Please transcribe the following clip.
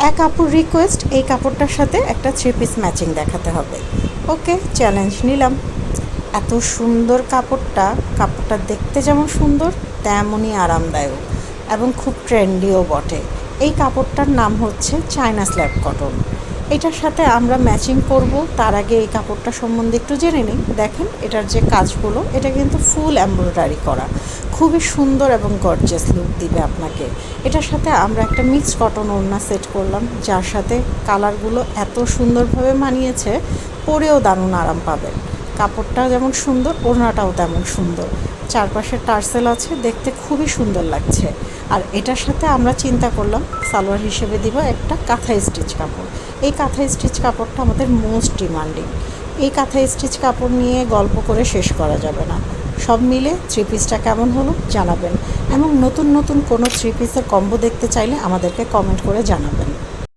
এক আপুর রিকোয়েস্ট, এই কাপড়টার সাথে একটা 3 পিস ম্যাচিং দেখাতে হবে। ওকে, চ্যালেঞ্জ নিলাম। এত সুন্দর কাপড়টা দেখতে যেমন সুন্দর তেমনই আরামদায়ক এবং খুব ট্রেন্ডিও বটে। এই কাপড়টার নাম হচ্ছে চায়না স্ল্যাব কটন। এটার সাথে আমরা ম্যাচিং করব, তার আগে এই কাপড়টা সম্বন্ধে একটু জেনে নিই। দেখেন এটার যে কাজগুলো, এটা কিন্তু ফুল এমব্রয়ডারি করা, খুবই সুন্দর এবং গর্জিয়াস লুক দিবে আপনাকে। এটার সাথে আমরা একটা মিক্সড কটন ওড়না সেট করলাম, যার সাথে কালারগুলো এত সুন্দরভাবে মানিয়েছে, পরেও দারুণ আরাম পাবেন। কাপড়টা যেমন সুন্দর, ওড়নাটাও তেমন সুন্দর। চারপাশে টার্সেল আছে, দেখতে খুবই সুন্দর লাগছে। আর এটার সাথে আমরা চিন্তা করলাম সালোয়ার হিসেবে দিব একটা কাঁথা স্টিচ কাপড়। এই কাঁথা স্টিচ কাপড়টা আমাদের মোস্ট ডিমান্ডিং। এই কাঁথা স্টিচ কাপড় নিয়ে গল্প করে শেষ করা যাবে না। সব মিলে 3 পিসটা কেমন হলো জানাবেন, এবং নতুন নতুন কোনো 3 পিসের কম্বো দেখতে চাইলে আমাদেরকে কমেন্ট করে জানাবেন।